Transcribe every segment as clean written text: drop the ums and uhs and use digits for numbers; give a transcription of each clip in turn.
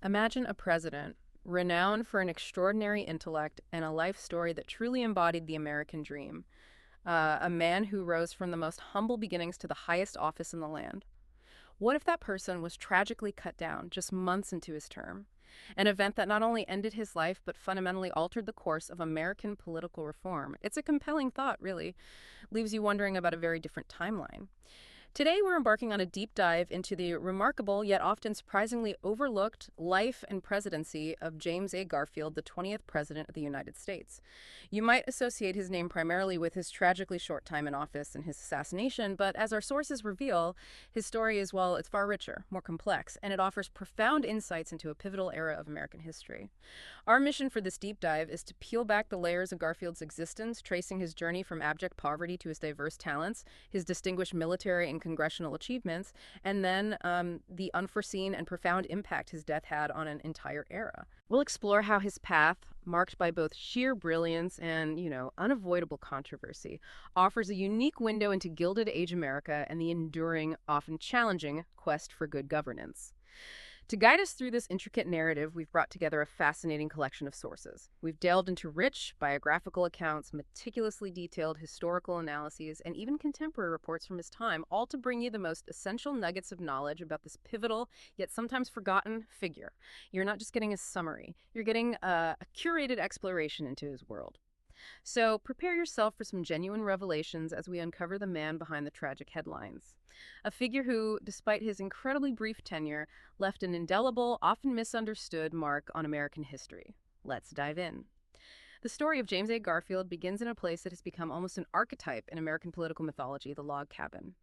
Imagine a president renowned for an extraordinary intellect and a life story that truly embodied the American dream. A man who rose from the most humble beginnings to the highest office in the land. What if that person was tragically cut down just months into his term? An event that not only ended his life but fundamentally altered the course of American political reform. It's a compelling thought, really. Leaves you wondering about a very different timeline. Today, we're embarking on a deep dive into the remarkable yet often surprisingly overlooked life and presidency of James A. Garfield, the 20th President of the United States. You might associate his name primarily with his tragically short time in office and his assassination, but as our sources reveal, his story is, well, it's far richer, more complex, and it offers profound insights into a pivotal era of American history. Our mission for this deep dive is to peel back the layers of Garfield's existence, tracing his journey from abject poverty to his diverse talents, his distinguished military and congressional achievements, and then the unforeseen and profound impact his death had on an entire era. We'll explore how his path, marked by both sheer brilliance and, unavoidable controversy, offers a unique window into Gilded Age America and the enduring, often challenging, quest for good governance. To guide us through this intricate narrative, we've brought together a fascinating collection of sources. We've delved into rich biographical accounts, meticulously detailed historical analyses, and even contemporary reports from his time, all to bring you the most essential nuggets of knowledge about this pivotal, yet sometimes forgotten figure. You're not just getting a summary, you're getting a curated exploration into his world. So prepare yourself for some genuine revelations as we uncover the man behind the tragic headlines. A figure who, despite his incredibly brief tenure, left an indelible, often misunderstood mark on American history. Let's dive in. The story of James A. Garfield begins in a place that has become almost an archetype in American political mythology, the log cabin.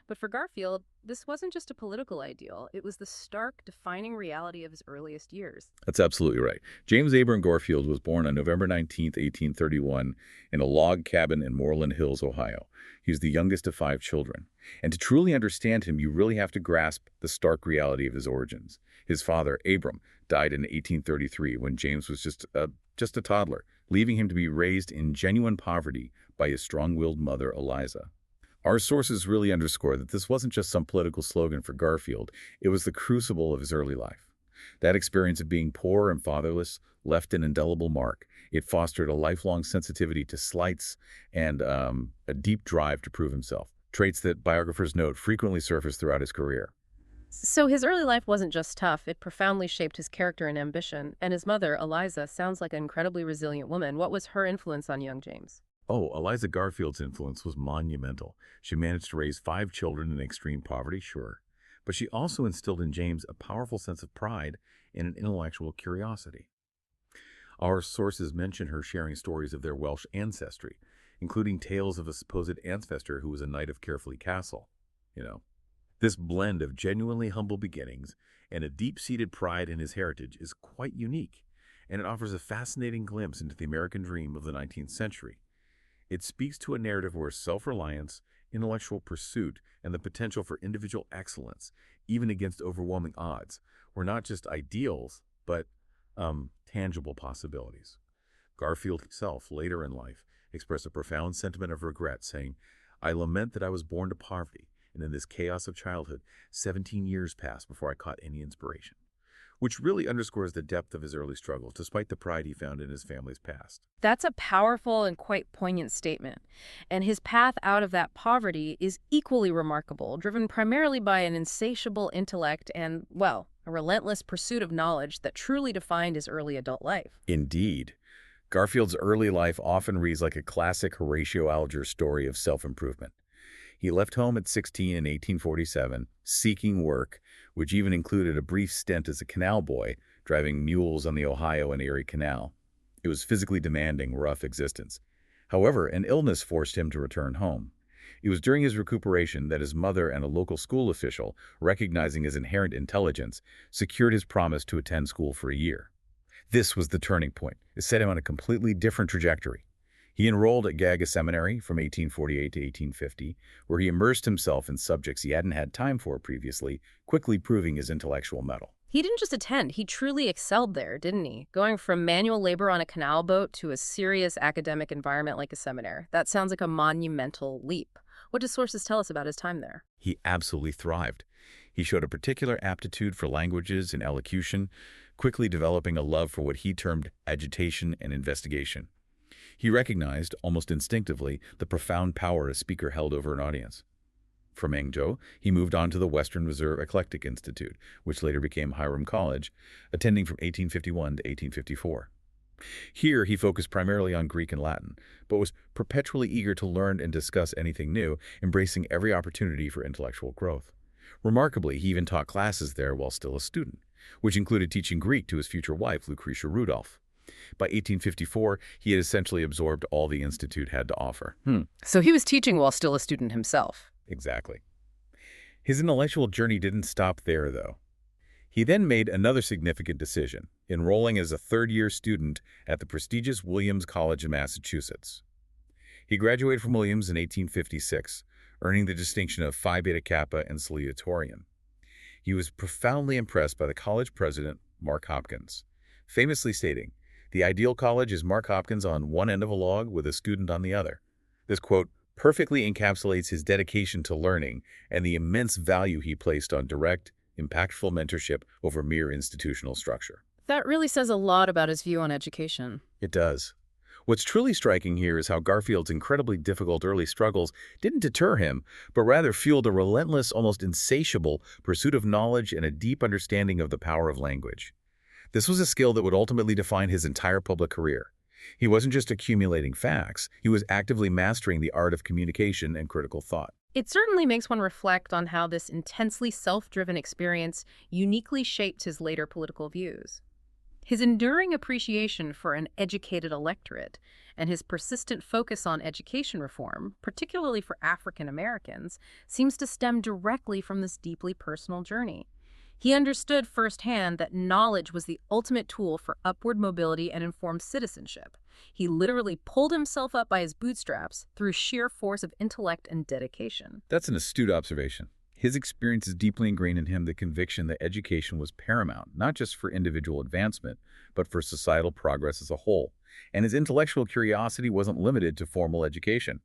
But for Garfield, this wasn't just a political ideal, it was the stark, defining reality of his earliest years. That's absolutely right. James Abram Garfield was born on November 19, 1831, in a log cabin in Moreland Hills, Ohio. He was the youngest of 5 children. And to truly understand him, you really have to grasp the stark reality of his origins. His father, Abram, died in 1833 when James was just a toddler, leaving him to be raised in genuine poverty by his strong-willed mother, Eliza. Our sources really underscore that this wasn't just some political slogan for Garfield, it was the crucible of his early life. That experience of being poor and fatherless left an indelible mark. It fostered a lifelong sensitivity to slights and a deep drive to prove himself, traits that biographers note frequently surface throughout his career. So his early life wasn't just tough, it profoundly shaped his character and ambition. And his mother, Eliza, sounds like an incredibly resilient woman. What was her influence on young James? Oh, Eliza Garfield's influence was monumental. She managed to raise 5 children in extreme poverty, sure, but she also instilled in James a powerful sense of pride and an intellectual curiosity. Our sources mention her sharing stories of their Welsh ancestry, including tales of a supposed ancestor who was a knight of Carefully Castle. This blend of genuinely humble beginnings and a deep-seated pride in his heritage is quite unique, and it offers a fascinating glimpse into the American dream of the 19th century. It speaks to a narrative where self-reliance, intellectual pursuit, and the potential for individual excellence, even against overwhelming odds, were not just ideals, but tangible possibilities. Garfield himself, later in life, expressed a profound sentiment of regret, saying, "I lament that I was born to poverty, and in this chaos of childhood, 17 years passed before I caught any inspiration," which really underscores the depth of his early struggles, despite the pride he found in his family's past. That's a powerful and quite poignant statement. And his path out of that poverty is equally remarkable, driven primarily by an insatiable intellect and, well, a relentless pursuit of knowledge that truly defined his early adult life. Indeed. Garfield's early life often reads like a classic Horatio Alger story of self-improvement. He left home at 16 in 1847, seeking work, which even included a brief stint as a canal boy, driving mules on the Ohio and Erie Canal. It was physically demanding, rough existence. However, an illness forced him to return home. It was during his recuperation that his mother and a local school official, recognizing his inherent intelligence, secured his promise to attend school for a year. This was the turning point. It set him on a completely different trajectory. He enrolled at Gaga Seminary from 1848 to 1850, where he immersed himself in subjects he hadn't had time for previously, quickly proving his intellectual mettle. He didn't just attend, he truly excelled there, didn't he? Going from manual labor on a canal boat to a serious academic environment like a seminary. That sounds like a monumental leap. What do sources tell us about his time there? He absolutely thrived. He showed a particular aptitude for languages and elocution, quickly developing a love for what he termed agitation and investigation. He recognized, almost instinctively, the profound power a speaker held over an audience. From Hangzhou, he moved on to the Western Reserve Eclectic Institute, which later became Hiram College, attending from 1851 to 1854. Here, he focused primarily on Greek and Latin, but was perpetually eager to learn and discuss anything new, embracing every opportunity for intellectual growth. Remarkably, he even taught classes there while still a student, which included teaching Greek to his future wife, Lucretia Rudolph. By 1854, he had essentially absorbed all the Institute had to offer. So he was teaching while still a student himself. Exactly. His intellectual journey didn't stop there, though. He then made another significant decision, enrolling as a third-year student at the prestigious Williams College in Massachusetts. He graduated from Williams in 1856, earning the distinction of Phi Beta Kappa and Salutatorian. He was profoundly impressed by the college president, Mark Hopkins, famously stating, "The ideal college is Mark Hopkins on one end of a log with a student on the other." This quote perfectly encapsulates his dedication to learning and the immense value he placed on direct, impactful mentorship over mere institutional structure. That really says a lot about his view on education. It does. What's truly striking here is how Garfield's incredibly difficult early struggles didn't deter him, but rather fueled a relentless, almost insatiable pursuit of knowledge and a deep understanding of the power of language. This was a skill that would ultimately define his entire public career. He wasn't just accumulating facts, he was actively mastering the art of communication and critical thought. It certainly makes one reflect on how this intensely self-driven experience uniquely shaped his later political views. His enduring appreciation for an educated electorate and his persistent focus on education reform, particularly for African Americans, seems to stem directly from this deeply personal journey. He understood firsthand that knowledge was the ultimate tool for upward mobility and informed citizenship. He literally pulled himself up by his bootstraps through sheer force of intellect and dedication. That's an astute observation. His experience is deeply ingrained in him the conviction that education was paramount, not just for individual advancement, but for societal progress as a whole. And his intellectual curiosity wasn't limited to formal education.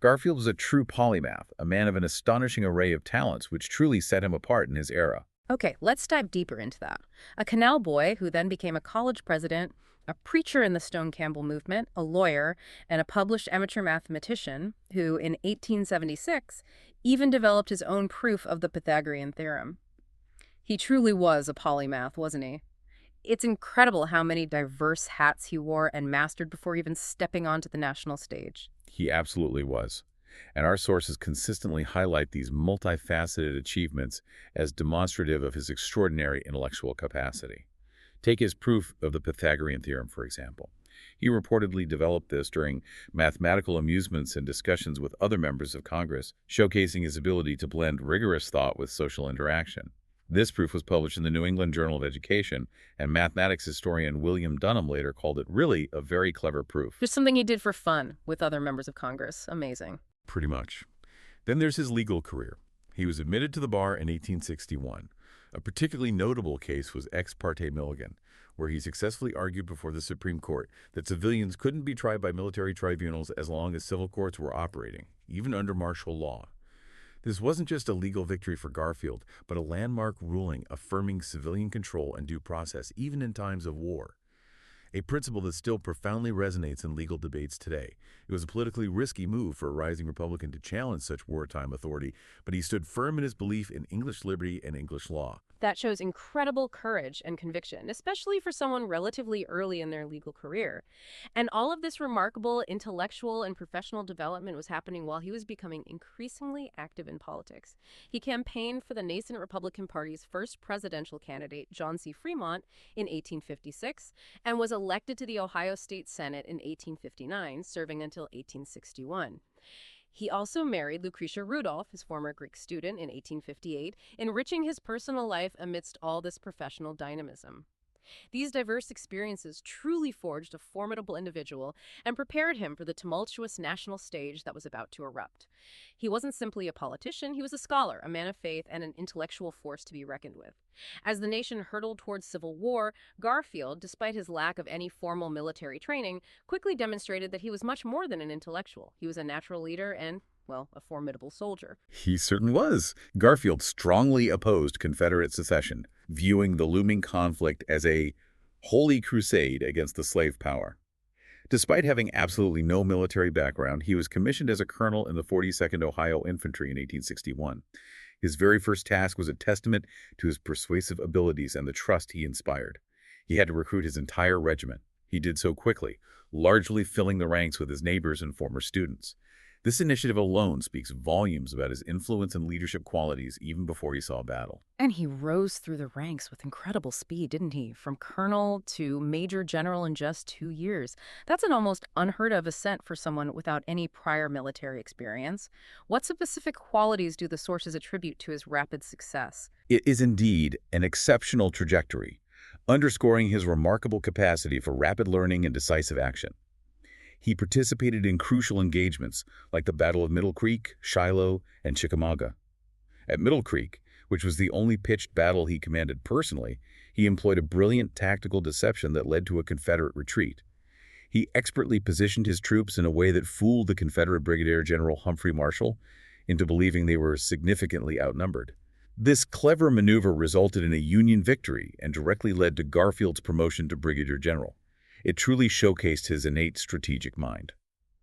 Garfield was a true polymath, a man of an astonishing array of talents which truly set him apart in his era. Okay, let's dive deeper into that. A canal boy who then became a college president, a preacher in the Stone Campbell movement, a lawyer, and a published amateur mathematician who, in 1876, even developed his own proof of the Pythagorean theorem. He truly was a polymath, wasn't he? It's incredible how many diverse hats he wore and mastered before even stepping onto the national stage. He absolutely was. And our sources consistently highlight these multifaceted achievements as demonstrative of his extraordinary intellectual capacity. Take his proof of the Pythagorean theorem, for example. He reportedly developed this during mathematical amusements and discussions with other members of Congress, showcasing his ability to blend rigorous thought with social interaction. This proof was published in the New England Journal of Education, and mathematics historian William Dunham later called it really a very clever proof. Just something he did for fun with other members of Congress. Amazing. Pretty much. Then there's his legal career. He was admitted to the bar in 1861. A particularly notable case was Ex parte Milligan, where he successfully argued before the Supreme Court that civilians couldn't be tried by military tribunals as long as civil courts were operating, even under martial law. This wasn't just a legal victory for Garfield, but a landmark ruling affirming civilian control and due process even in times of war. A principle that still profoundly resonates in legal debates today. It was a politically risky move for a rising Republican to challenge such wartime authority, but he stood firm in his belief in English liberty and English law. That shows incredible courage and conviction, especially for someone relatively early in their legal career. And all of this remarkable intellectual and professional development was happening while he was becoming increasingly active in politics. He campaigned for the nascent Republican Party's first presidential candidate, John C. Fremont, in 1856, and was elected to the Ohio State Senate in 1859, serving until 1861. He also married Lucretia Rudolph, his former Greek student, in 1858, enriching his personal life amidst all this professional dynamism. These diverse experiences truly forged a formidable individual and prepared him for the tumultuous national stage that was about to erupt. He wasn't simply a politician, he was a scholar, a man of faith, and an intellectual force to be reckoned with. As the nation hurtled towards civil war, Garfield, despite his lack of any formal military training, quickly demonstrated that he was much more than an intellectual. He was a natural leader and, well, a formidable soldier. He certainly was. Garfield strongly opposed Confederate secession, viewing the looming conflict as a holy crusade against the slave power. Despite having absolutely no military background, he was commissioned as a colonel in the 42nd Ohio Infantry in 1861. His very first task was a testament to his persuasive abilities and the trust he inspired. He had to recruit his entire regiment. He did so quickly, largely filling the ranks with his neighbors and former students. This initiative alone speaks volumes about his influence and leadership qualities even before he saw battle. And he rose through the ranks with incredible speed, didn't he? From colonel to major general in just 2 years. That's an almost unheard of ascent for someone without any prior military experience. What specific qualities do the sources attribute to his rapid success? It is indeed an exceptional trajectory, underscoring his remarkable capacity for rapid learning and decisive action. He participated in crucial engagements like the Battle of Middle Creek, Shiloh, and Chickamauga. At Middle Creek, which was the only pitched battle he commanded personally, he employed a brilliant tactical deception that led to a Confederate retreat. He expertly positioned his troops in a way that fooled the Confederate Brigadier General Humphrey Marshall into believing they were significantly outnumbered. This clever maneuver resulted in a Union victory and directly led to Garfield's promotion to Brigadier General. It truly showcased his innate strategic mind.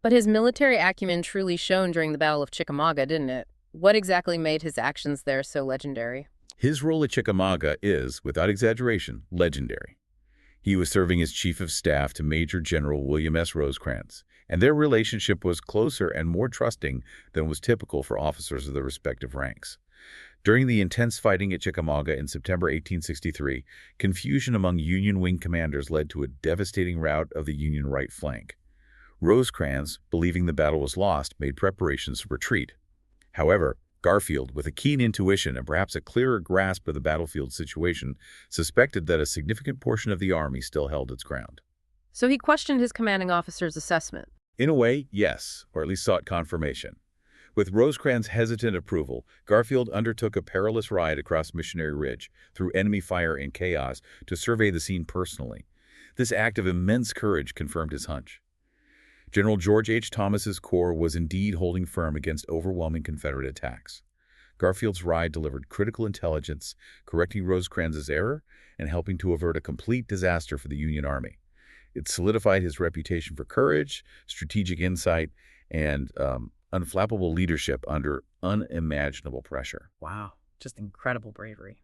But his military acumen truly shone during the Battle of Chickamauga, didn't it? What exactly made his actions there so legendary? His role at Chickamauga is, without exaggeration, legendary. He was serving as Chief of Staff to Major General William S. Rosecrans, and their relationship was closer and more trusting than was typical for officers of the respective ranks. During the intense fighting at Chickamauga in September 1863, confusion among Union wing commanders led to a devastating rout of the Union right flank. Rosecrans, believing the battle was lost, made preparations to retreat. However, Garfield, with a keen intuition and perhaps a clearer grasp of the battlefield situation, suspected that a significant portion of the army still held its ground. So he questioned his commanding officer's assessment. In a way, yes, or at least sought confirmation. With Rosecrans' hesitant approval, Garfield undertook a perilous ride across Missionary Ridge, through enemy fire and chaos, to survey the scene personally. This act of immense courage confirmed his hunch. General George H. Thomas's corps was indeed holding firm against overwhelming Confederate attacks. Garfield's ride delivered critical intelligence, correcting Rosecrans' error and helping to avert a complete disaster for the Union Army. It solidified his reputation for courage, strategic insight, and unflappable leadership under unimaginable pressure. Wow, just incredible bravery.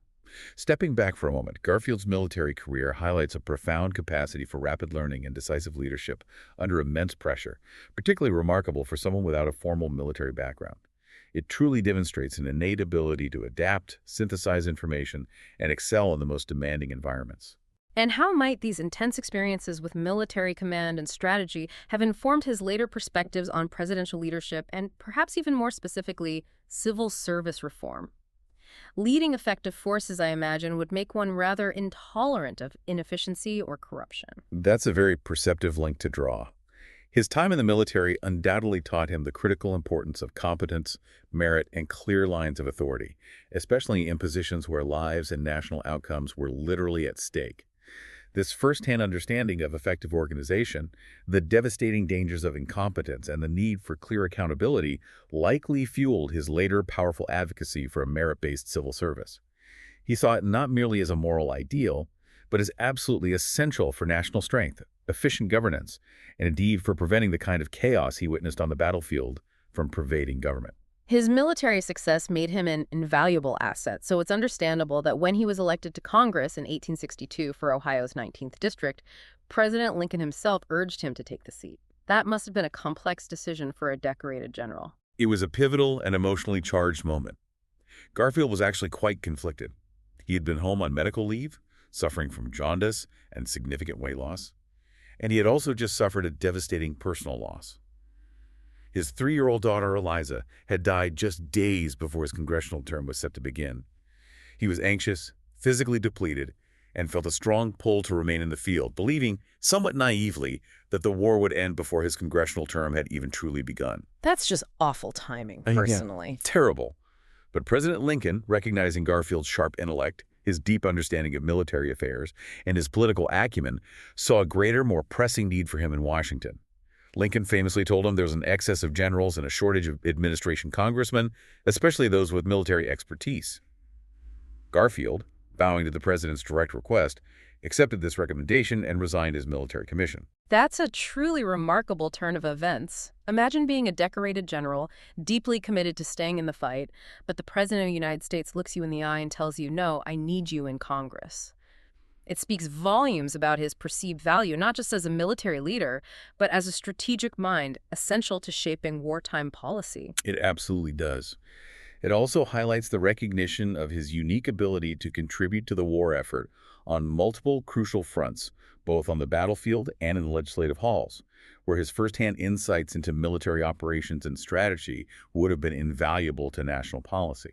Stepping back for a moment, Garfield's military career highlights a profound capacity for rapid learning and decisive leadership under immense pressure, particularly remarkable for someone without a formal military background. It truly demonstrates an innate ability to adapt, synthesize information, and excel in the most demanding environments. And how might these intense experiences with military command and strategy have informed his later perspectives on presidential leadership and, perhaps even more specifically, civil service reform? Leading effective forces, I imagine, would make one rather intolerant of inefficiency or corruption. That's a very perceptive link to draw. His time in the military undoubtedly taught him the critical importance of competence, merit, and clear lines of authority, especially in positions where lives and national outcomes were literally at stake. This first-hand understanding of effective organization, the devastating dangers of incompetence, and the need for clear accountability likely fueled his later powerful advocacy for a merit-based civil service. He saw it not merely as a moral ideal, but as absolutely essential for national strength, efficient governance, and indeed for preventing the kind of chaos he witnessed on the battlefield from pervading government. His military success made him an invaluable asset, so it's understandable that when he was elected to Congress in 1862 for Ohio's 19th District, President Lincoln himself urged him to take the seat. That must have been a complex decision for a decorated general. It was a pivotal and emotionally charged moment. Garfield was actually quite conflicted. He had been home on medical leave, suffering from jaundice and significant weight loss, and he had also just suffered a devastating personal loss. His 3-year-old daughter, Eliza, had died just days before his congressional term was set to begin. He was anxious, physically depleted, and felt a strong pull to remain in the field, believing, somewhat naively, that the war would end before his congressional term had even truly begun. That's just awful timing, personally. Terrible. But President Lincoln, recognizing Garfield's sharp intellect, his deep understanding of military affairs, and his political acumen, saw a greater, more pressing need for him in Washington. Lincoln famously told him there was an excess of generals and a shortage of administration congressmen, especially those with military expertise. Garfield, bowing to the president's direct request, accepted this recommendation and resigned his military commission. That's a truly remarkable turn of events. Imagine being a decorated general, deeply committed to staying in the fight, but the President of the United States looks you in the eye and tells you, no, I need you in Congress. It speaks volumes about his perceived value, not just as a military leader, but as a strategic mind, essential to shaping wartime policy. It absolutely does. It also highlights the recognition of his unique ability to contribute to the war effort on multiple crucial fronts, both on the battlefield and in the legislative halls, where his firsthand insights into military operations and strategy would have been invaluable to national policy.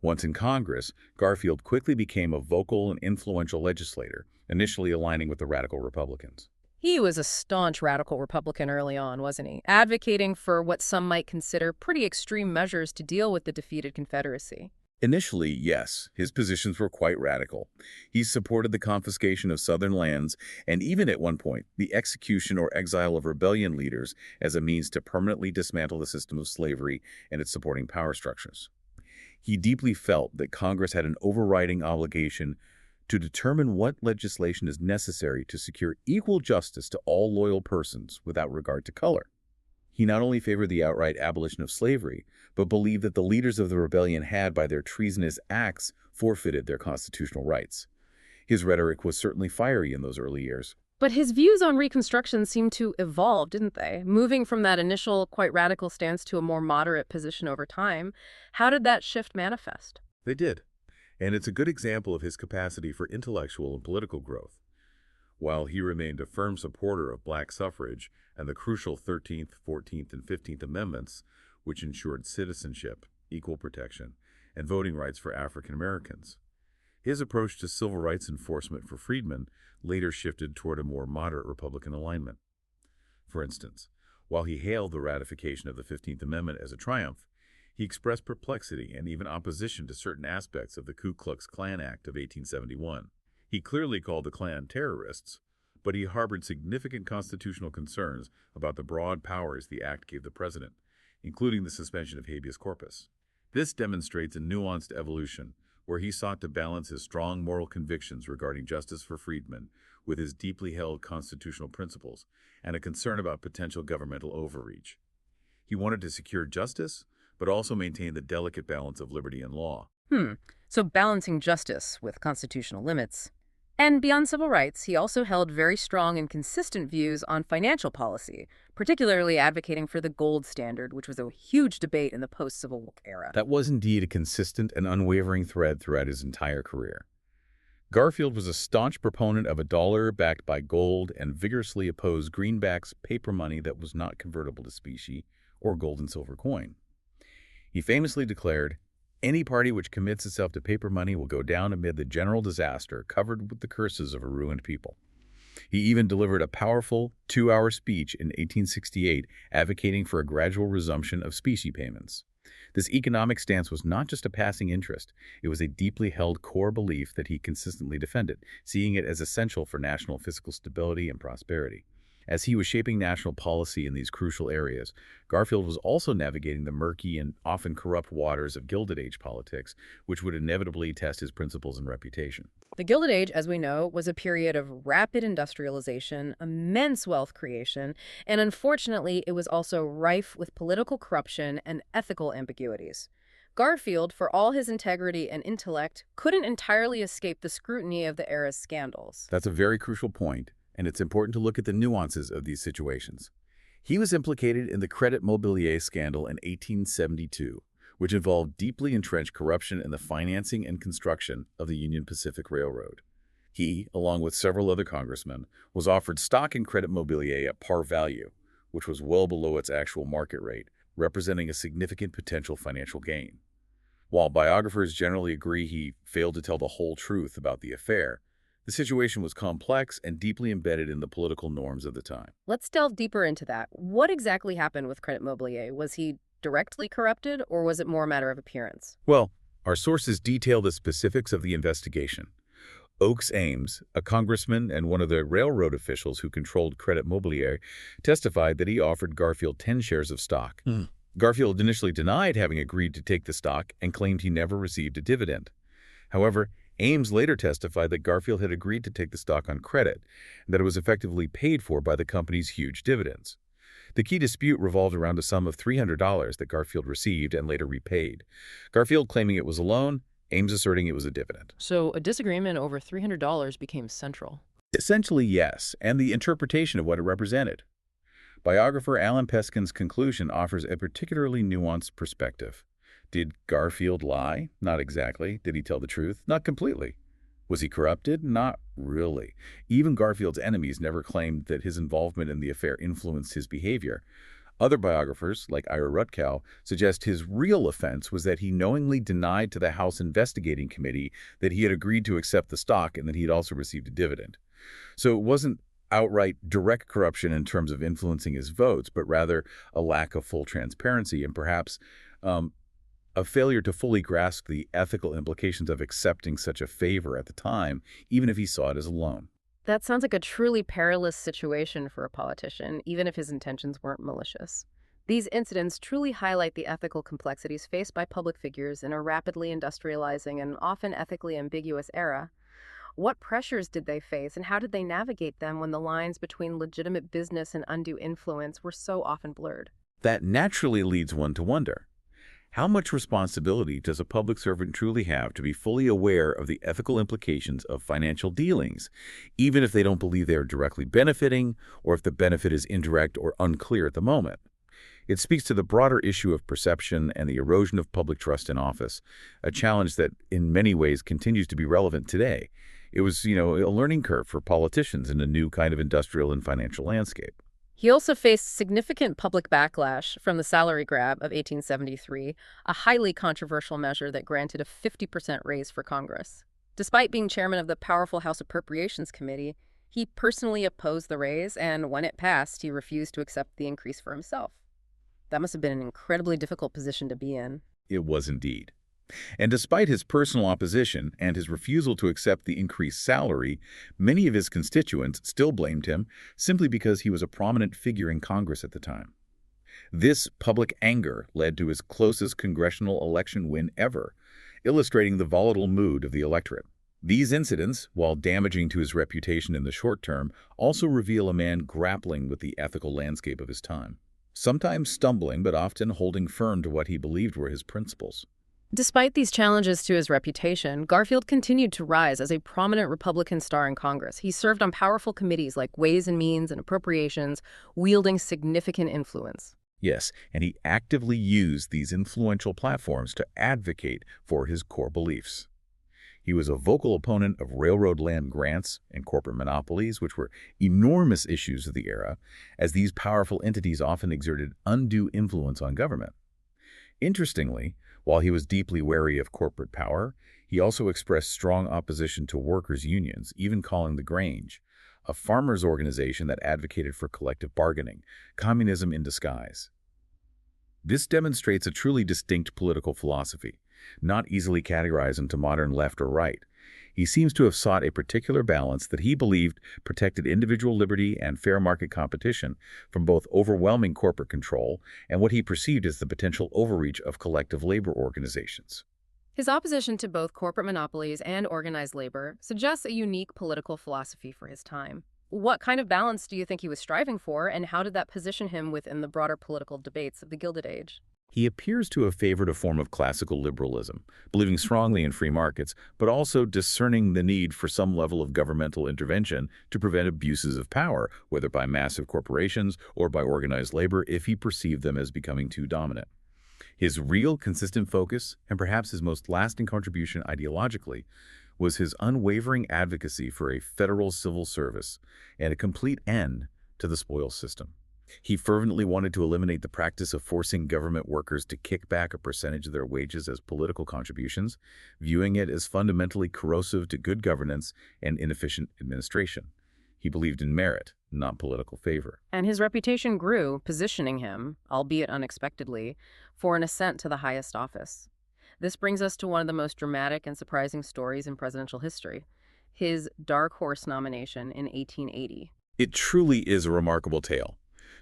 Once in Congress, Garfield quickly became a vocal and influential legislator, initially aligning with the radical Republicans. He was a staunch radical Republican early on, wasn't he? Advocating for what some might consider pretty extreme measures to deal with the defeated Confederacy. Initially, yes, his positions were quite radical. He supported the confiscation of Southern lands and even at one point, the execution or exile of rebellion leaders as a means to permanently dismantle the system of slavery and its supporting power structures. He deeply felt that Congress had an overriding obligation to determine what legislation is necessary to secure equal justice to all loyal persons without regard to color. He not only favored the outright abolition of slavery, but believed that the leaders of the rebellion had, by their treasonous acts, forfeited their constitutional rights. His rhetoric was certainly fiery in those early years. But his views on Reconstruction seemed to evolve, didn't they? Moving from that initial, quite radical stance to a more moderate position over time. How did that shift manifest? They did, and it's a good example of his capacity for intellectual and political growth. While he remained a firm supporter of black suffrage and the crucial 13th, 14th, and 15th Amendments, which ensured citizenship, equal protection, and voting rights for African Americans, his approach to civil rights enforcement for freedmen later shifted toward a more moderate Republican alignment. For instance, while he hailed the ratification of the 15th Amendment as a triumph, he expressed perplexity and even opposition to certain aspects of the Ku Klux Klan Act of 1871. He clearly called the Klan terrorists, but he harbored significant constitutional concerns about the broad powers the act gave the president, including the suspension of habeas corpus. This demonstrates a nuanced evolution where he sought to balance his strong moral convictions regarding justice for freedmen with his deeply held constitutional principles and a concern about potential governmental overreach. He wanted to secure justice, but also maintain the delicate balance of liberty and law. So balancing justice with constitutional limits. And beyond civil rights, he also held very strong and consistent views on financial policy, particularly advocating for the gold standard, which was a huge debate in the post-Civil War era. That was indeed a consistent and unwavering thread throughout his entire career. Garfield was a staunch proponent of a dollar backed by gold and vigorously opposed greenbacks paper money that was not convertible to specie or gold and silver coin. He famously declared, "Any party which commits itself to paper money will go down amid the general disaster covered with the curses of a ruined people." He even delivered a powerful 2-hour speech in 1868 advocating for a gradual resumption of specie payments. This economic stance was not just a passing interest, it was a deeply held core belief that he consistently defended, seeing it as essential for national fiscal stability and prosperity. As he was shaping national policy in these crucial areas, Garfield was also navigating the murky and often corrupt waters of Gilded Age politics, which would inevitably test his principles and reputation. The Gilded Age, as we know, was a period of rapid industrialization, immense wealth creation, and unfortunately, it was also rife with political corruption and ethical ambiguities. Garfield, for all his integrity and intellect, couldn't entirely escape the scrutiny of the era's scandals. That's a very crucial point, and it's important to look at the nuances of these situations. He was implicated in the Credit Mobilier scandal in 1872, which involved deeply entrenched corruption in the financing and construction of the Union Pacific Railroad. He, along with several other congressmen, was offered stock in Credit Mobilier at par value, which was well below its actual market rate, representing a significant potential financial gain. While biographers generally agree he failed to tell the whole truth about the affair, the situation was complex and deeply embedded in the political norms of the time. Let's delve deeper into that. What exactly happened with Credit Mobilier? Was he directly corrupted, or was it more a matter of appearance? Well, our sources detail the specifics of the investigation. Oakes Ames, a congressman and one of the railroad officials who controlled Credit Mobilier, testified that he offered Garfield 10 shares of stock. Garfield initially denied having agreed to take the stock and claimed he never received a dividend. However, Ames later testified that Garfield had agreed to take the stock on credit, and that it was effectively paid for by the company's huge dividends. The key dispute revolved around a sum of $300 that Garfield received and later repaid. Garfield claiming it was a loan, Ames asserting it was a dividend. So a disagreement over $300 became central. Essentially, yes, and the interpretation of what it represented. Biographer Alan Peskin's conclusion offers a particularly nuanced perspective. Did Garfield lie? Not exactly. Did he tell the truth? Not completely. Was he corrupted? Not really. Even Garfield's enemies never claimed that his involvement in the affair influenced his behavior. Other biographers, like Ira Rutkow, suggest his real offense was that he knowingly denied to the House Investigating Committee that he had agreed to accept the stock and that he had also received a dividend. So it wasn't outright direct corruption in terms of influencing his votes, but rather a lack of full transparency and perhaps a failure to fully grasp the ethical implications of accepting such a favor at the time, even if he saw it as a loan. That sounds like a truly perilous situation for a politician, even if his intentions weren't malicious. These incidents truly highlight the ethical complexities faced by public figures in a rapidly industrializing and often ethically ambiguous era. What pressures did they face, and how did they navigate them when the lines between legitimate business and undue influence were so often blurred? That naturally leads one to wonder, how much responsibility does a public servant truly have to be fully aware of the ethical implications of financial dealings, even if they don't believe they are directly benefiting or if the benefit is indirect or unclear at the moment? It speaks to the broader issue of perception and the erosion of public trust in office, a challenge that in many ways continues to be relevant today. It was, a learning curve for politicians in a new kind of industrial and financial landscape. He also faced significant public backlash from the salary grab of 1873, a highly controversial measure that granted a 50% raise for Congress. Despite being chairman of the powerful House Appropriations Committee, he personally opposed the raise, and when it passed, he refused to accept the increase for himself. That must have been an incredibly difficult position to be in. It was indeed. And despite his personal opposition and his refusal to accept the increased salary, many of his constituents still blamed him simply because he was a prominent figure in Congress at the time. This public anger led to his closest congressional election win ever, illustrating the volatile mood of the electorate. These incidents, while damaging to his reputation in the short term, also reveal a man grappling with the ethical landscape of his time, sometimes stumbling but often holding firm to what he believed were his principles. Despite these challenges to his reputation, Garfield continued to rise as a prominent Republican star in Congress. He served on powerful committees like Ways and Means and Appropriations, wielding significant influence. Yes, and he actively used these influential platforms to advocate for his core beliefs. He was a vocal opponent of railroad land grants and corporate monopolies, which were enormous issues of the era, as these powerful entities often exerted undue influence on government. Interestingly, while he was deeply wary of corporate power, he also expressed strong opposition to workers' unions, even calling the Grange, a farmers' organization that advocated for collective bargaining, communism in disguise. This demonstrates a truly distinct political philosophy, not easily categorized into modern left or right. He seems to have sought a particular balance that he believed protected individual liberty and fair market competition from both overwhelming corporate control and what he perceived as the potential overreach of collective labor organizations. His opposition to both corporate monopolies and organized labor suggests a unique political philosophy for his time. What kind of balance do you think he was striving for, and how did that position him within the broader political debates of the Gilded Age? He appears to have favored a form of classical liberalism, believing strongly in free markets, but also discerning the need for some level of governmental intervention to prevent abuses of power, whether by massive corporations or by organized labor, if he perceived them as becoming too dominant. His real, consistent focus, and perhaps his most lasting contribution ideologically, was his unwavering advocacy for a federal civil service and a complete end to the spoils system. He fervently wanted to eliminate the practice of forcing government workers to kick back a percentage of their wages as political contributions, viewing it as fundamentally corrosive to good governance and inefficient administration. He believed in merit, not political favor. And his reputation grew, positioning him, albeit unexpectedly, for an ascent to the highest office. This brings us to one of the most dramatic and surprising stories in presidential history, his dark horse nomination in 1880. It truly is a remarkable tale.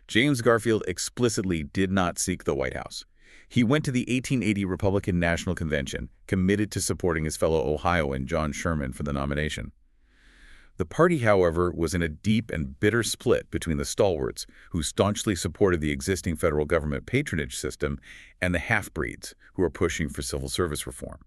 James Garfield explicitly did not seek the White House. He went to the 1880 Republican National Convention, committed to supporting his fellow Ohioan John Sherman for the nomination. The party, however, was in a deep and bitter split between the stalwarts, who staunchly supported the existing federal government patronage system, and the half-breeds, who were pushing for civil service reform.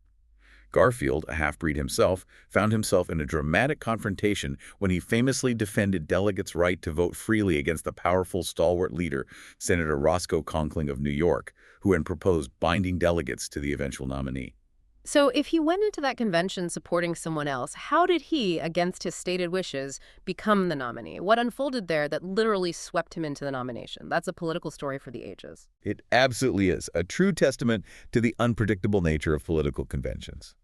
Garfield, a half-breed himself, found himself in a dramatic confrontation when he famously defended delegates' right to vote freely against the powerful stalwart leader, Senator Roscoe Conkling of New York, who had proposed binding delegates to the eventual nominee. So if he went into that convention supporting someone else, how did he, against his stated wishes, become the nominee? What unfolded there that literally swept him into the nomination? That's a political story for the ages. It absolutely is a true testament to the unpredictable nature of political conventions.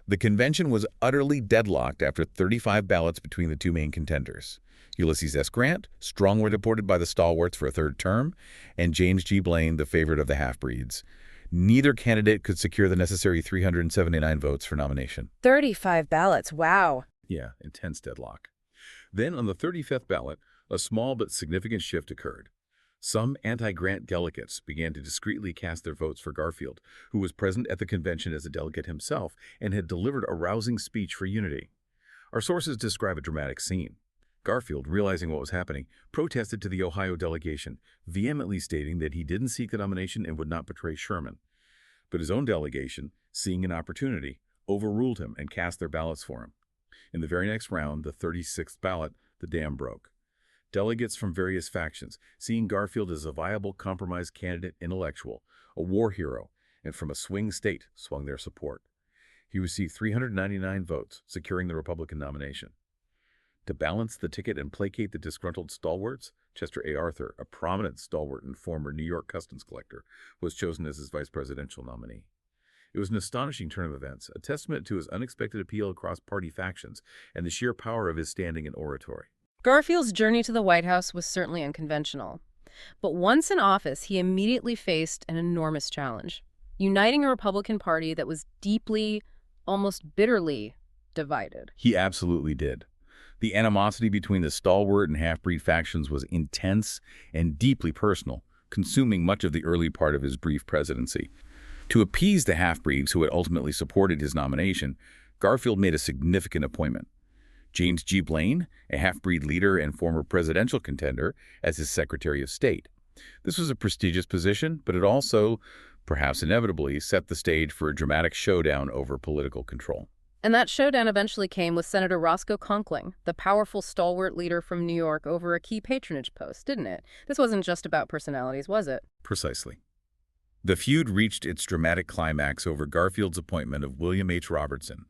The convention was utterly deadlocked after 35 ballots between the two main contenders. Ulysses S. Grant, strongly supported by the stalwarts for a third term, and James G. Blaine, the favorite of the half-breeds. Neither candidate could secure the necessary 379 votes for nomination. 35 ballots, wow. Yeah, intense deadlock. Then on the 35th ballot, a small but significant shift occurred. Some anti-Grant delegates began to discreetly cast their votes for Garfield, who was present at the convention as a delegate himself and had delivered a rousing speech for unity. Our sources describe a dramatic scene. Garfield, realizing what was happening, protested to the Ohio delegation, vehemently stating that he didn't seek the nomination and would not betray Sherman. But his own delegation, seeing an opportunity, overruled him and cast their ballots for him. In the very next round, the 36th ballot, the dam broke. Delegates from various factions, seeing Garfield as a viable compromise candidate intellectual, a war hero, and from a swing state, swung their support. He received 399 votes, securing the Republican nomination. To balance the ticket and placate the disgruntled stalwarts, Chester A. Arthur, a prominent stalwart and former New York customs collector, was chosen as his vice presidential nominee. It was an astonishing turn of events, a testament to his unexpected appeal across party factions and the sheer power of his standing and oratory. Garfield's journey to the White House was certainly unconventional. But once in office, he immediately faced an enormous challenge: uniting a Republican Party that was deeply, almost bitterly, divided. He absolutely did. The animosity between the stalwart and half-breed factions was intense and deeply personal, consuming much of the early part of his brief presidency. To appease the half-breeds who had ultimately supported his nomination, Garfield made a significant appointment. James G. Blaine, a half-breed leader and former presidential contender, as his Secretary of State. This was a prestigious position, but it also, perhaps inevitably, set the stage for a dramatic showdown over political control. And that showdown eventually came with Senator Roscoe Conkling, the powerful stalwart leader from New York, over a key patronage post, didn't it? This wasn't just about personalities, was it? Precisely. The feud reached its dramatic climax over Garfield's appointment of William H. Robertson,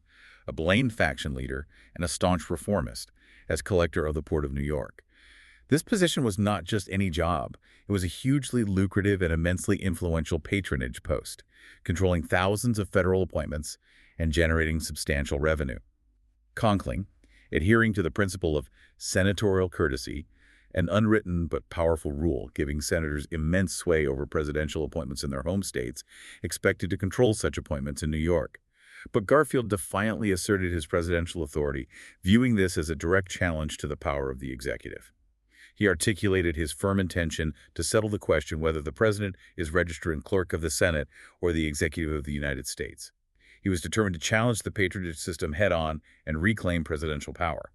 a Blaine faction leader and a staunch reformist, as collector of the Port of New York. This position was not just any job. It was a hugely lucrative and immensely influential patronage post, controlling thousands of federal appointments and generating substantial revenue. Conkling, adhering to the principle of senatorial courtesy, an unwritten but powerful rule giving senators immense sway over presidential appointments in their home states, expected to control such appointments in New York. But Garfield defiantly asserted his presidential authority, viewing this as a direct challenge to the power of the executive. He articulated his firm intention to settle the question whether the president is register and clerk of the Senate or the executive of the United States. He was determined to challenge the patronage system head-on and reclaim presidential power.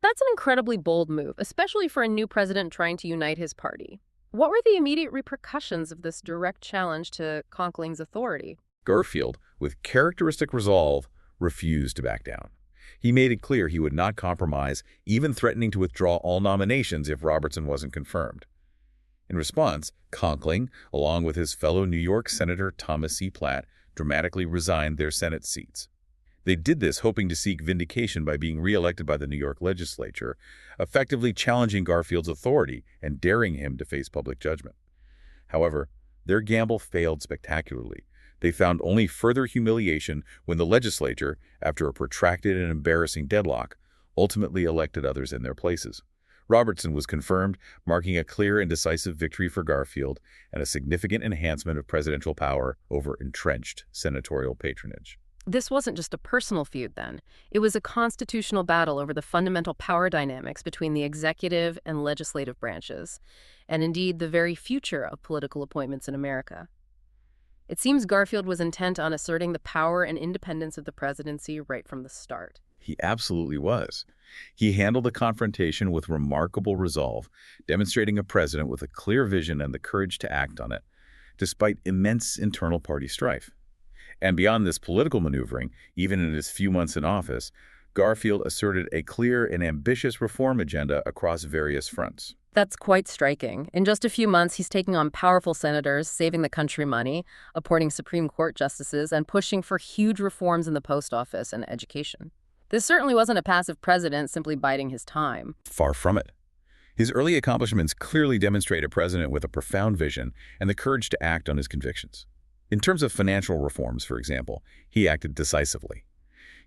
That's an incredibly bold move, especially for a new president trying to unite his party. What were the immediate repercussions of this direct challenge to Conkling's authority? Garfield, with characteristic resolve, refused to back down. He made it clear he would not compromise, even threatening to withdraw all nominations if Robertson wasn't confirmed. In response, Conkling, along with his fellow New York Senator Thomas C. Platt, dramatically resigned their Senate seats. They did this hoping to seek vindication by being re-elected by the New York legislature, effectively challenging Garfield's authority and daring him to face public judgment. However, their gamble failed spectacularly. They found only further humiliation when the legislature, after a protracted and embarrassing deadlock, ultimately elected others in their places. Robertson was confirmed, marking a clear and decisive victory for Garfield and a significant enhancement of presidential power over entrenched senatorial patronage. This wasn't just a personal feud, then. It was a constitutional battle over the fundamental power dynamics between the executive and legislative branches, and indeed the very future of political appointments in America. It seems Garfield was intent on asserting the power and independence of the presidency right from the start. He absolutely was. He handled the confrontation with remarkable resolve, demonstrating a president with a clear vision and the courage to act on it, despite immense internal party strife. And beyond this political maneuvering, even in his few months in office, Garfield asserted a clear and ambitious reform agenda across various fronts. That's quite striking. In just a few months, he's taking on powerful senators, saving the country money, appointing Supreme Court justices, and pushing for huge reforms in the post office and education. This certainly wasn't a passive president simply biding his time. Far from it. His early accomplishments clearly demonstrate a president with a profound vision and the courage to act on his convictions. In terms of financial reforms, for example, he acted decisively.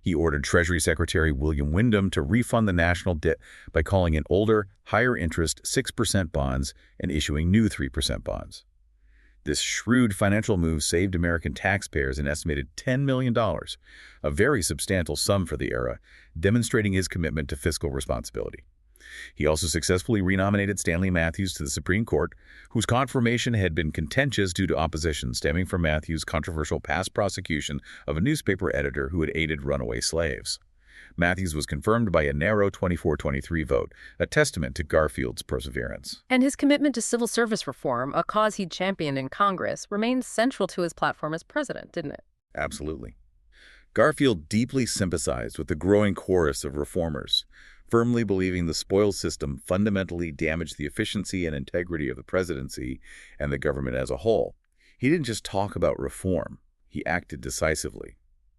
He ordered Treasury Secretary William Windom to refund the national debt by calling in older, higher-interest 6% bonds and issuing new 3% bonds. This shrewd financial move saved American taxpayers an estimated $10 million, a very substantial sum for the era, demonstrating his commitment to fiscal responsibility. He also successfully renominated Stanley Matthews to the Supreme Court, whose confirmation had been contentious due to opposition stemming from Matthews' controversial past prosecution of a newspaper editor who had aided runaway slaves. Matthews was confirmed by a narrow 24-23 vote, a testament to Garfield's perseverance. And his commitment to civil service reform, a cause he'd championed in Congress, remained central to his platform as president, didn't it? Absolutely. Garfield deeply sympathized with the growing chorus of reformers, firmly believing the spoils system fundamentally damaged the efficiency and integrity of the presidency and the government as a whole. He didn't just talk about reform, he acted decisively.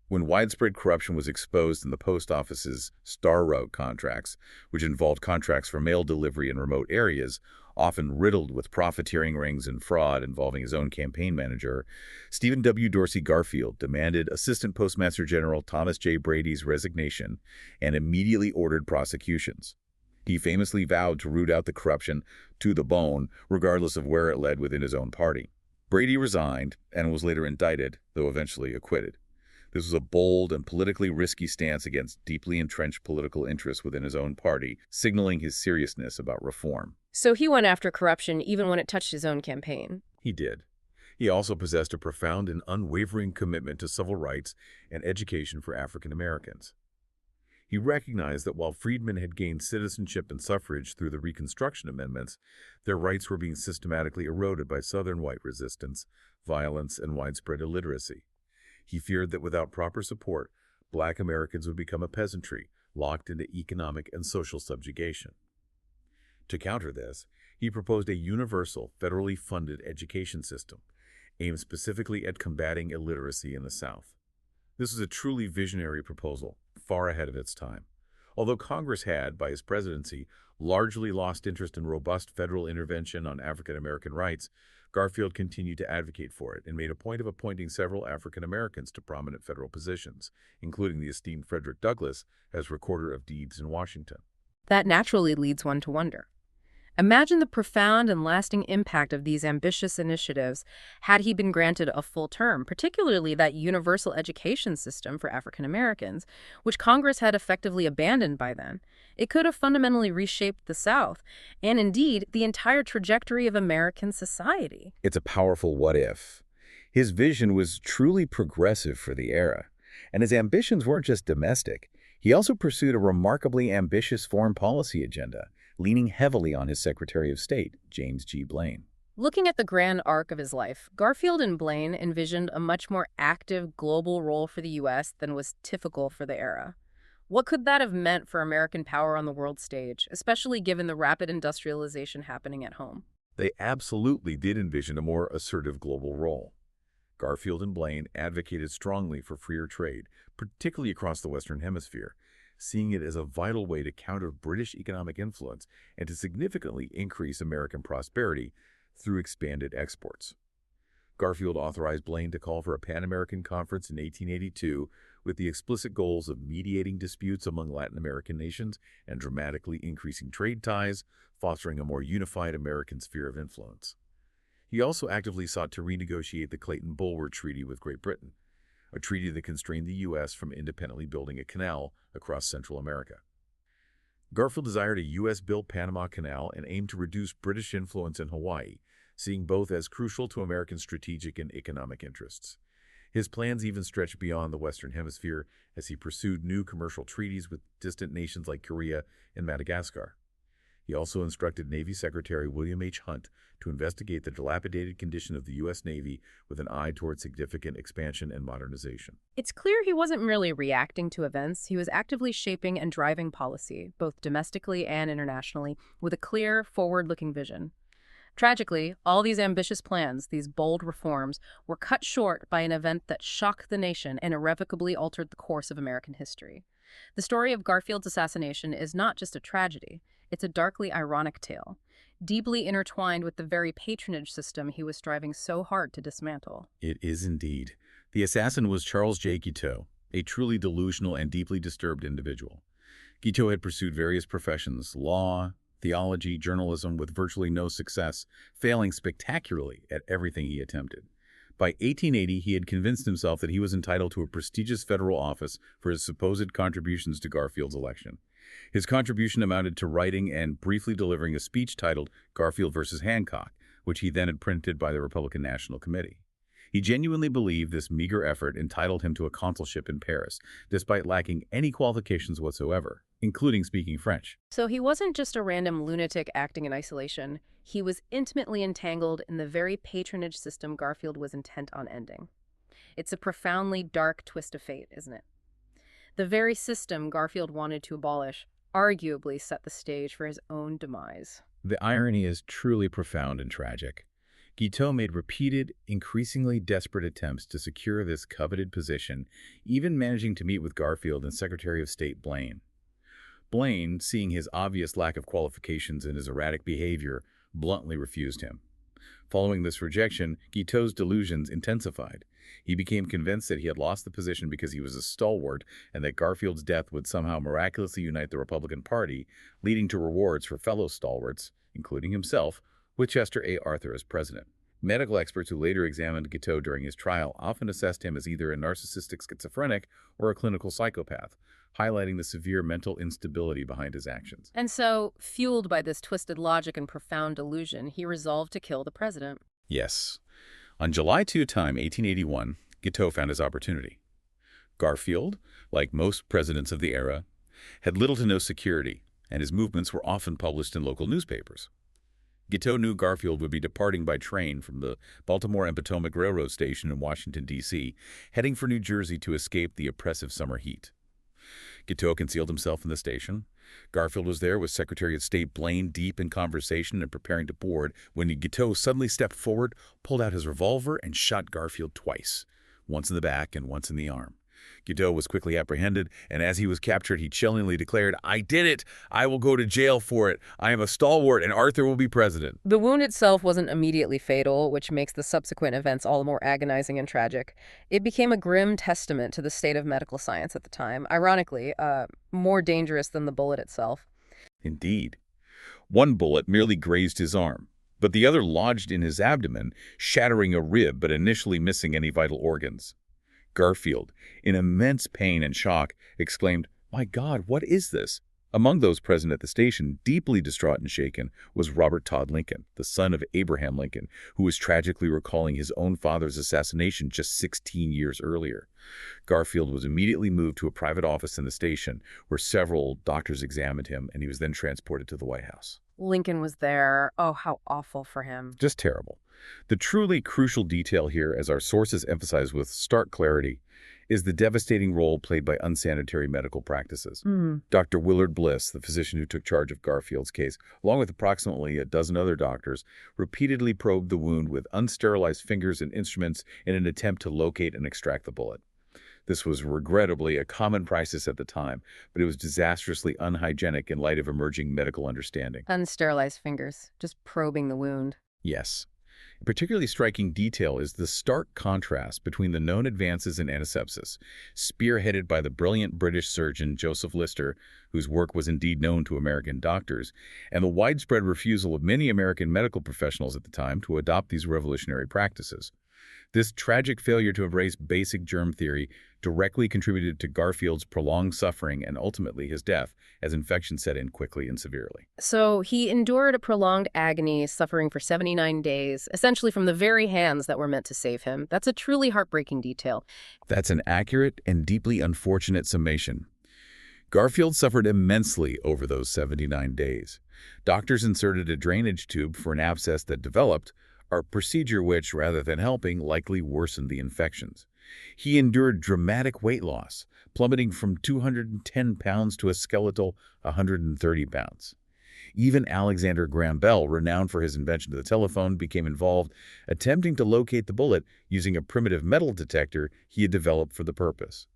When widespread corruption was exposed in the post office's Star Route contracts, which involved contracts for mail delivery in remote areas, often riddled with profiteering rings and fraud involving his own campaign manager, Stephen W. Dorsey Garfield demanded Assistant Postmaster General Thomas J. Brady's resignation and immediately ordered prosecutions. He famously vowed to root out the corruption to the bone, regardless of where it led within his own party. Brady resigned and was later indicted, though eventually acquitted. This was a bold and politically risky stance against deeply entrenched political interests within his own party, signaling his seriousness about reform. So he went after corruption even when it touched his own campaign. He did. He also possessed a profound and unwavering commitment to civil rights and education for African Americans. He recognized that while freedmen had gained citizenship and suffrage through the Reconstruction Amendments, their rights were being systematically eroded by Southern white resistance, violence, and widespread illiteracy. He feared that without proper support, Black Americans would become a peasantry, locked into economic and social subjugation. To counter this, he proposed a universal, federally funded education system, aimed specifically at combating illiteracy in the South. This was a truly visionary proposal, far ahead of its time. Although Congress had, by his presidency, largely lost interest in robust federal intervention on African American rights, Garfield continued to advocate for it and made a point of appointing several African Americans to prominent federal positions, including the esteemed Frederick Douglass as Recorder of Deeds in Washington. That naturally leads one to wonder. Imagine the profound and lasting impact of these ambitious initiatives had he been granted a full term, particularly that universal education system for African Americans, which Congress had effectively abandoned by then. It could have fundamentally reshaped the South, and indeed, the entire trajectory of American society. It's a powerful what if. His vision was truly progressive for the era, and his ambitions weren't just domestic. He also pursued a remarkably ambitious foreign policy agenda, leaning heavily on his Secretary of State, James G. Blaine. Looking at the grand arc of his life, Garfield and Blaine envisioned a much more active global role for the U.S. than was typical for the era. What could that have meant for American power on the world stage, especially given the rapid industrialization happening at home? They absolutely did envision a more assertive global role. Garfield and Blaine advocated strongly for freer trade, particularly across the Western Hemisphere, seeing it as a vital way to counter British economic influence and to significantly increase American prosperity through expanded exports. Garfield authorized Blaine to call for a Pan-American conference in 1882 with the explicit goals of mediating disputes among Latin American nations and dramatically increasing trade ties, fostering a more unified American sphere of influence. He also actively sought to renegotiate the Clayton-Bulwer Treaty with Great Britain, a treaty that constrained the U.S. from independently building a canal across Central America. Garfield desired a U.S.-built Panama Canal and aimed to reduce British influence in Hawaii, seeing both as crucial to American strategic and economic interests. His plans even stretched beyond the Western Hemisphere as he pursued new commercial treaties with distant nations like Korea and Madagascar. He also instructed Navy Secretary William H. Hunt to investigate the dilapidated condition of the U.S. Navy with an eye toward significant expansion and modernization. It's clear he wasn't merely reacting to events, he was actively shaping and driving policy, both domestically and internationally, with a clear, forward-looking vision. Tragically, all these ambitious plans, these bold reforms, were cut short by an event that shocked the nation and irrevocably altered the course of American history. The story of Garfield's assassination is not just a tragedy, it's a darkly ironic tale, deeply intertwined with the very patronage system he was striving so hard to dismantle. It is indeed. The assassin was Charles J. Guiteau, a truly delusional and deeply disturbed individual. Guiteau had pursued various professions, law, theology, journalism, with virtually no success, failing spectacularly at everything he attempted. By 1880, he had convinced himself that he was entitled to a prestigious federal office for his supposed contributions to Garfield's election. His contribution amounted to writing and briefly delivering a speech titled Garfield versus Hancock, which he then had printed by the Republican National Committee. He genuinely believed this meager effort entitled him to a consulship in Paris, despite lacking any qualifications whatsoever, including speaking French. So he wasn't just a random lunatic acting in isolation. He was intimately entangled in the very patronage system Garfield was intent on ending. It's a profoundly dark twist of fate, isn't it? The very system Garfield wanted to abolish arguably set the stage for his own demise. The irony is truly profound and tragic. Guiteau made repeated, increasingly desperate attempts to secure this coveted position, even managing to meet with Garfield and Secretary of State Blaine. Blaine, seeing his obvious lack of qualifications and his erratic behavior, bluntly refused him. Following this rejection, Guiteau's delusions intensified. He became convinced that he had lost the position because he was a stalwart and that Garfield's death would somehow miraculously unite the Republican Party, leading to rewards for fellow stalwarts, including himself, with Chester A. Arthur as president. Medical experts who later examined Guiteau during his trial often assessed him as either a narcissistic schizophrenic or a clinical psychopath, highlighting the severe mental instability behind his actions. And so, fueled by this twisted logic and profound delusion, he resolved to kill the president. Yes. On July 2, 1881, Guiteau found his opportunity. Garfield, like most presidents of the era, had little to no security, and his movements were often published in local newspapers. Guiteau knew Garfield would be departing by train from the Baltimore and Potomac Railroad Station in Washington, D.C., heading for New Jersey to escape the oppressive summer heat. Guiteau concealed himself in the station. Garfield was there with Secretary of State Blaine deep in conversation and preparing to board when Guiteau suddenly stepped forward, pulled out his revolver, and shot Garfield twice, once in the back and once in the arm. Guiteau was quickly apprehended, and as he was captured, he chillingly declared, "I did it! I will go to jail for it! I am a stalwart, and Arthur will be president." The wound itself wasn't immediately fatal, which makes the subsequent events all the more agonizing and tragic. It became a grim testament to the state of medical science at the time, ironically, more dangerous than the bullet itself. Indeed. One bullet merely grazed his arm, but the other lodged in his abdomen, shattering a rib but initially missing any vital organs. Garfield, in immense pain and shock, exclaimed, "My God, what is this?" Among those present at the station, deeply distraught and shaken, was Robert Todd Lincoln, the son of Abraham Lincoln, who was tragically recalling his own father's assassination just 16 years earlier. Garfield was immediately moved to a private office in the station, where several doctors examined him, and he was then transported to the White House. Lincoln was there. Oh, how awful for him. Just terrible. The truly crucial detail here, as our sources emphasize with stark clarity, is the devastating role played by unsanitary medical practices. Dr. Willard Bliss, the physician who took charge of Garfield's case, along with approximately a dozen other doctors, repeatedly probed the wound with unsterilized fingers and instruments in an attempt to locate and extract the bullet. This was regrettably a common practice at the time, but it was disastrously unhygienic in light of emerging medical understanding. Unsterilized fingers, just probing the wound. Yes. A particularly striking detail is the stark contrast between the known advances in antisepsis, spearheaded by the brilliant British surgeon Joseph Lister, whose work was indeed known to American doctors, and the widespread refusal of many American medical professionals at the time to adopt these revolutionary practices. This tragic failure to embrace basic germ theory directly contributed to Garfield's prolonged suffering and ultimately his death, as infection set in quickly and severely. So he endured a prolonged agony, suffering for 79 days, essentially from the very hands that were meant to save him. That's a truly heartbreaking detail. That's an accurate and deeply unfortunate summation. Garfield suffered immensely over those 79 days. Doctors inserted a drainage tube for an abscess that developed, a procedure which, rather than helping, likely worsened the infections. He endured dramatic weight loss, plummeting from 210 pounds to a skeletal 130 pounds. Even Alexander Graham Bell, renowned for his invention of the telephone, became involved, attempting to locate the bullet using a primitive metal detector he had developed for the purpose.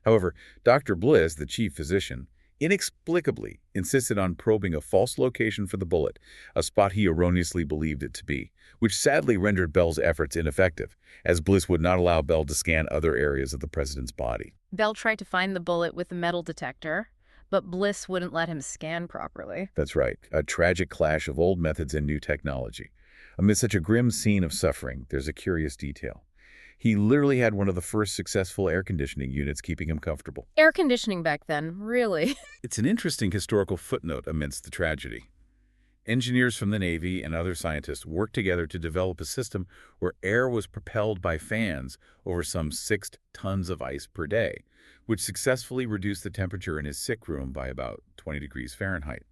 However, Dr. Bliss, the chief physician, inexplicably insisted on probing a false location for the bullet, a spot he erroneously believed it to be, which sadly rendered Bell's efforts ineffective, as Bliss would not allow Bell to scan other areas of the president's body. Bell tried to find the bullet with the metal detector, but Bliss wouldn't let him scan properly. That's right, a tragic clash of old methods and new technology. Amid such a grim scene of suffering, there's a curious detail. He literally had one of the first successful air conditioning units keeping him comfortable. Air conditioning back then, really? It's an interesting historical footnote amidst the tragedy. Engineers from the Navy and other scientists worked together to develop a system where air was propelled by fans over some 6 tons of ice per day, which successfully reduced the temperature in his sick room by about 20 degrees Fahrenheit.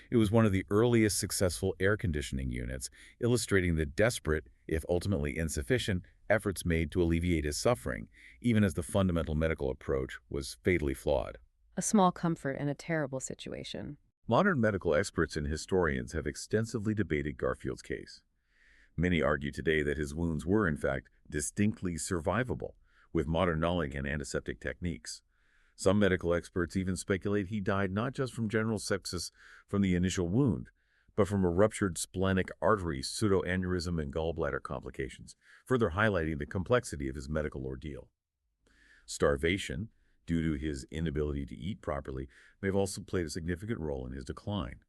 It was one of the earliest successful air conditioning units, illustrating the desperate, if ultimately insufficient, efforts made to alleviate his suffering, even as the fundamental medical approach was fatally flawed. A small comfort in a terrible situation. Modern medical experts and historians have extensively debated Garfield's case. Many argue today that his wounds were, in fact, distinctly survivable with modern knowledge and antiseptic techniques. Some medical experts even speculate he died not just from general sepsis from the initial wound, but from a ruptured splenic artery, pseudoaneurysm, and gallbladder complications, further highlighting the complexity of his medical ordeal. Starvation, due to his inability to eat properly, may have also played a significant role in his decline.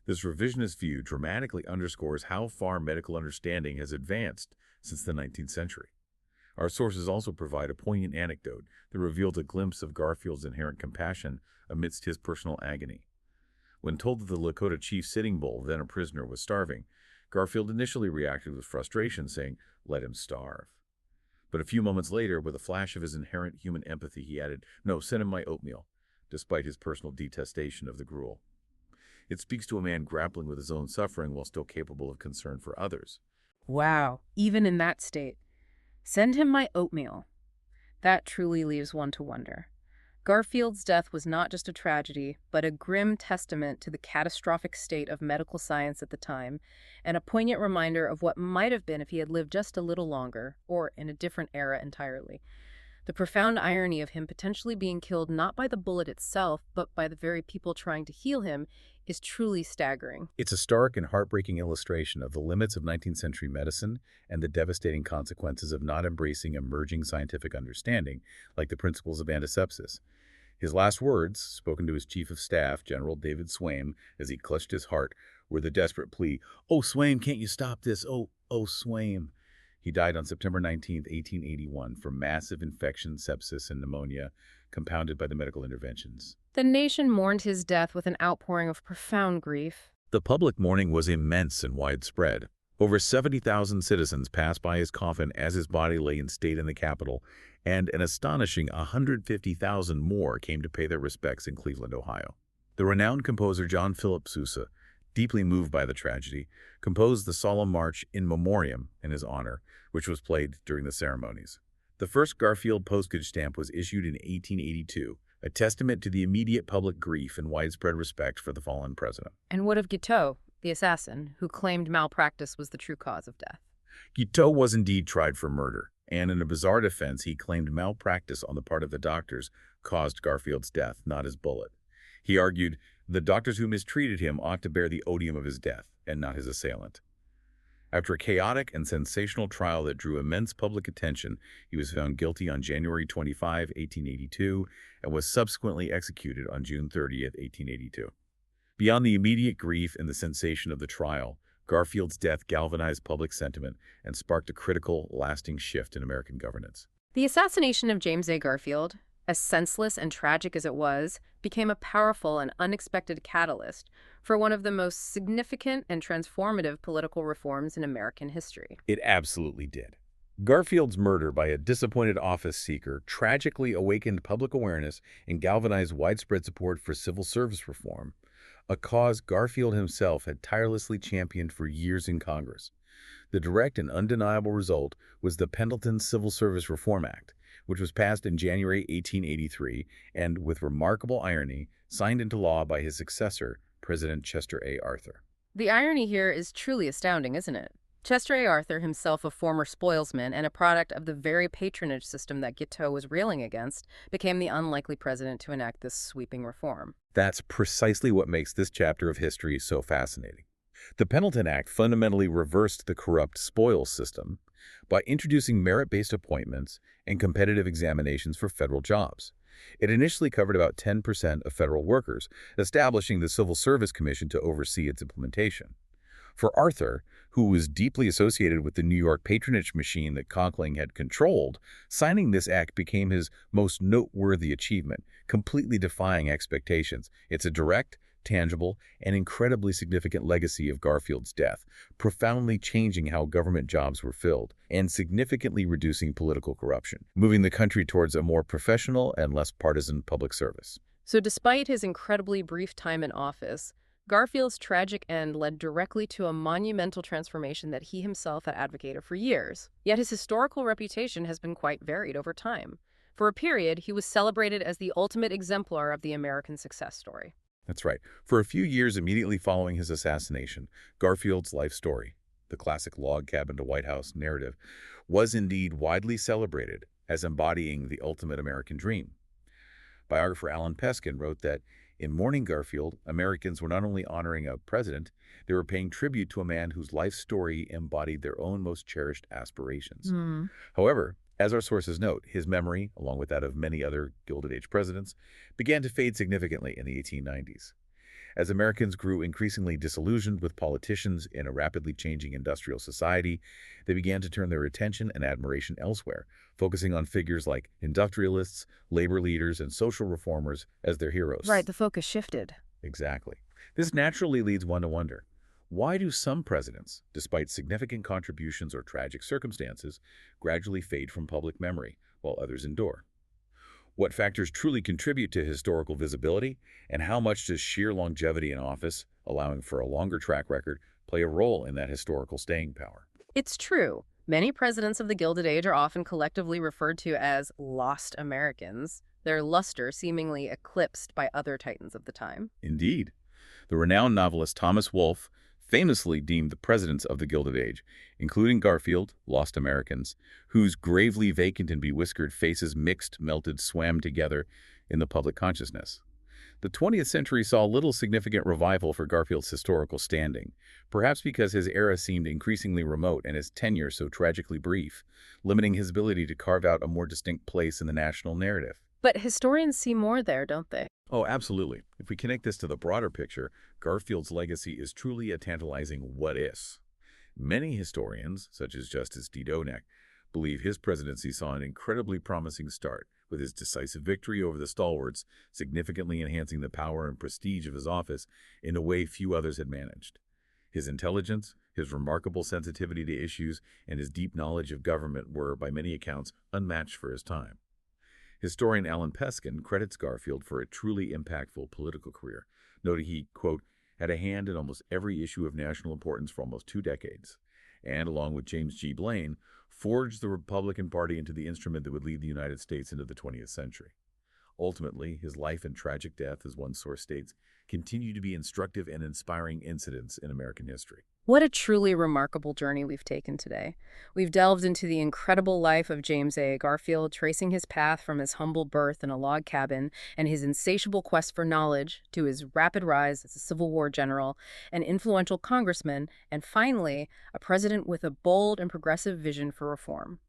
This revisionist view dramatically underscores how far medical understanding has advanced since the 19th century. Our sources also provide a poignant anecdote that revealed a glimpse of Garfield's inherent compassion amidst his personal agony. When told that the Lakota chief Sitting Bull, then a prisoner, was starving, Garfield initially reacted with frustration, saying, "Let him starve." But a few moments later, with a flash of his inherent human empathy, he added, "No, send him my oatmeal," despite his personal detestation of the gruel. It speaks to a man grappling with his own suffering while still capable of concern for others. Wow, even in that state. Send him my oatmeal. That truly leaves one to wonder. Garfield's death was not just a tragedy, but a grim testament to the catastrophic state of medical science at the time, and a poignant reminder of what might have been if he had lived just a little longer, or in a different era entirely. The profound irony of him potentially being killed not by the bullet itself, but by the very people trying to heal him, is truly staggering. It's a stark and heartbreaking illustration of the limits of 19th century medicine and the devastating consequences of not embracing emerging scientific understanding, like the principles of antisepsis. His last words, spoken to his chief of staff, General David Swaim, as he clutched his heart, were the desperate plea, "Oh, Swaim, can't you stop this? Oh, Swaim." He died on September 19, 1881, from massive infection, sepsis, and pneumonia, compounded by the medical interventions. The nation mourned his death with an outpouring of profound grief. The public mourning was immense and widespread. Over 70,000 citizens passed by his coffin as his body lay in state in the Capitol, and an astonishing 150,000 more came to pay their respects in Cleveland, Ohio. The renowned composer John Philip Sousa, deeply moved by the tragedy, composed the solemn march In Memoriam in his honor, which was played during the ceremonies. The first Garfield postage stamp was issued in 1882, a testament to the immediate public grief and widespread respect for the fallen president. And what of Guiteau, the assassin, who claimed malpractice was the true cause of death? Guiteau was indeed tried for murder, and in a bizarre defense, he claimed malpractice on the part of the doctors caused Garfield's death, not his bullet. He argued the doctors who mistreated him ought to bear the odium of his death, and not his assailant. After a chaotic and sensational trial that drew immense public attention, he was found guilty on January 25, 1882, and was subsequently executed on June 30, 1882. Beyond the immediate grief and the sensation of the trial, Garfield's death galvanized public sentiment and sparked a critical, lasting shift in American governance. The assassination of James A. Garfield, as senseless and tragic as it was, became a powerful and unexpected catalyst for one of the most significant and transformative political reforms in American history. It absolutely did. Garfield's murder by a disappointed office seeker tragically awakened public awareness and galvanized widespread support for civil service reform, a cause Garfield himself had tirelessly championed for years in Congress. The direct and undeniable result was the Pendleton Civil Service Reform Act, which was passed in January 1883 and, with remarkable irony, signed into law by his successor, President Chester A. Arthur. The irony here is truly astounding, isn't it? Chester A. Arthur, himself a former spoilsman and a product of the very patronage system that Guiteau was railing against, became the unlikely president to enact this sweeping reform. That's precisely what makes this chapter of history so fascinating. The Pendleton Act fundamentally reversed the corrupt spoils system by introducing merit-based appointments and competitive examinations for federal jobs. It initially covered about 10% of federal workers, establishing the Civil Service Commission to oversee its implementation. For Arthur, who was deeply associated with the New York patronage machine that Conkling had controlled, signing this act became his most noteworthy achievement, completely defying expectations. It's a direct, tangible, and incredibly significant legacy of Garfield's death, profoundly changing how government jobs were filled and significantly reducing political corruption, moving the country towards a more professional and less partisan public service. So despite his incredibly brief time in office, Garfield's tragic end led directly to a monumental transformation that he himself had advocated for years. Yet his historical reputation has been quite varied over time. For a period, he was celebrated as the ultimate exemplar of the American success story. That's right. For a few years immediately following his assassination, Garfield's life story, the classic log cabin to White House narrative, was indeed widely celebrated as embodying the ultimate American dream. Biographer Alan Peskin wrote that in mourning Garfield, Americans were not only honoring a president, they were paying tribute to a man whose life story embodied their own most cherished aspirations. However, as our sources note, his memory, along with that of many other Gilded Age presidents, began to fade significantly in the 1890s. As Americans grew increasingly disillusioned with politicians in a rapidly changing industrial society, they began to turn their attention and admiration elsewhere, focusing on figures like industrialists, labor leaders, and social reformers as their heroes. Right, the focus shifted. Exactly. This naturally leads one to wonder, why do some presidents, despite significant contributions or tragic circumstances, gradually fade from public memory, while others endure? What factors truly contribute to historical visibility, and how much does sheer longevity in office, allowing for a longer track record, play a role in that historical staying power? It's true. Many presidents of the Gilded Age are often collectively referred to as lost Americans, their luster seemingly eclipsed by other titans of the time. Indeed. The renowned novelist Thomas Wolfe famously deemed the presidents of the Gilded Age, including Garfield, lost Americans, whose gravely vacant and bewhiskered faces mixed, melted, swam together in the public consciousness. The 20th century saw little significant revival for Garfield's historical standing, perhaps because his era seemed increasingly remote and his tenure so tragically brief, limiting his ability to carve out a more distinct place in the national narrative. But historians see more there, don't they? Oh, absolutely. If we connect this to the broader picture, Garfield's legacy is truly a tantalizing what-if. Many historians, such as Justice D. Donak, believe his presidency saw an incredibly promising start, with his decisive victory over the stalwarts significantly enhancing the power and prestige of his office in a way few others had managed. His intelligence, his remarkable sensitivity to issues, and his deep knowledge of government were, by many accounts, unmatched for his time. Historian Alan Peskin credits Garfield for a truly impactful political career, noting he, quote, had a hand in almost every issue of national importance for almost 2 decades, and, along with James G. Blaine, forged the Republican Party into the instrument that would lead the United States into the 20th century. Ultimately, his life and tragic death, as one source states, continue to be instructive and inspiring incidents in American history. What a truly remarkable journey we've taken today. We've delved into the incredible life of James A. Garfield, tracing his path from his humble birth in a log cabin and his insatiable quest for knowledge to his rapid rise as a Civil War general, an influential congressman, and finally, a president with a bold and progressive vision for reform.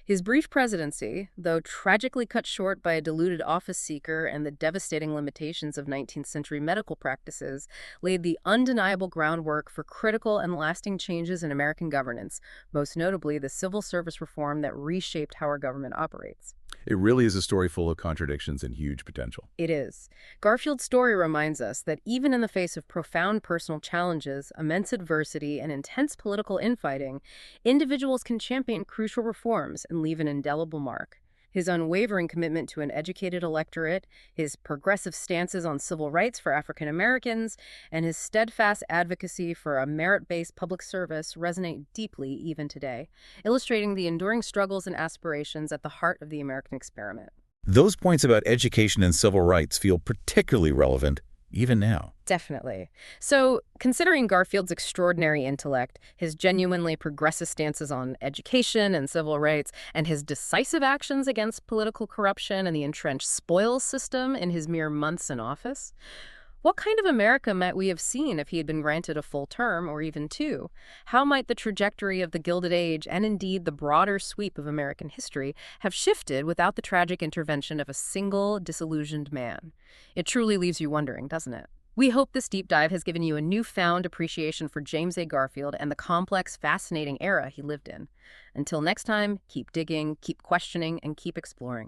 His brief presidency, though tragically cut short by a deluded office seeker and the devastating limitations of 19th century medical practices, laid the undeniable groundwork for critical and lasting changes in American governance, most notably the civil service reform that reshaped how our government operates. It really is a story full of contradictions and huge potential. It is. Garfield's story reminds us that even in the face of profound personal challenges, immense adversity, and intense political infighting, individuals can champion crucial reforms and leave an indelible mark. His unwavering commitment to an educated electorate, his progressive stances on civil rights for African Americans, and his steadfast advocacy for a merit-based public service resonate deeply even today, illustrating the enduring struggles and aspirations at the heart of the American experiment. Those points about education and civil rights feel particularly relevant even now. Definitely. So, considering Garfield's extraordinary intellect, his genuinely progressive stances on education and civil rights, and his decisive actions against political corruption and the entrenched spoils system in his mere months in office, what kind of America might we have seen if he had been granted a full term or even two? How might the trajectory of the Gilded Age and indeed the broader sweep of American history have shifted without the tragic intervention of a single disillusioned man? It truly leaves you wondering, doesn't it? We hope this deep dive has given you a newfound appreciation for James A. Garfield and the complex, fascinating era he lived in. Until next time, keep digging, keep questioning, and keep exploring.